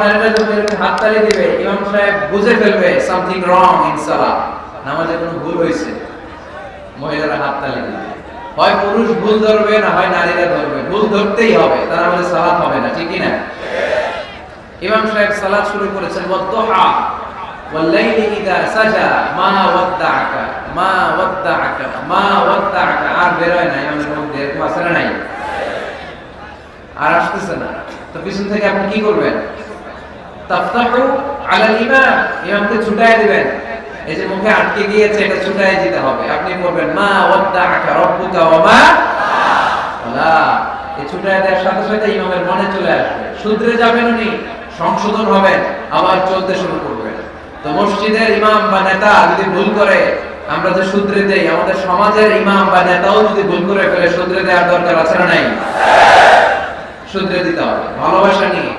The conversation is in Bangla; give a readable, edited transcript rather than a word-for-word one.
নারীরা যখন এরকম হাততালি দিবে, ইমাম সাহেব বুঝে ফেলবে সামথিং রং ইন সালাত, নামাজে কোনো ভুল হয়েছে, মহিলারা হাততালি দিবে। হয় পুরুষ ভুল ধরবে, না হয় নারীরা ধরবে, ভুল ধরতেই হবে, তার আমাদের সালাত হবে না, ঠিক না? ইমাম সাহেব সালাত শুরু করেছেন, ওয়াদ্দুহা ওয়াল-লাইলি ইযা সাজা মা ওয়াদ্দাআকা মা ওয়াদ্দাআকা মা ওয়াদ্দাআকা। আর বের হয় না ইমামের মধ্যে, এরকম আছে না নাই? আর আসতেছে না, তো পিছন থেকে আপনি কি করবেন? তাফতাহু আলাল ইমাম, ইমামকে ছুটায় দিবেন। এই যে মুখে আটকে গিয়েছে, এটা ছুটায় দিতে হবে। আপনি বলবেন মা ওয়াদ্দাআকা রাব্বুকা ওয়া মা ওয়ালা। এই ছুটায় দেওয়ার সাথে সাথে ইমামের মনে চলে আসবে, শুধরে যাবেন উনি, সংশোধন হবেন, আবার চলতে শুরু করবেন। তো মসজিদের ইমাম বা নেতা যদি ভুল করে, আমরা যে শুধরে দেই, আমাদের সমাজের ইমাম বা নেতাও যদি ভুল করে ফেলে, শুধরে দেওয়ার দরকার আছে না নাই? শুধরে দিতে হবে ভালোবাসা নিয়ে।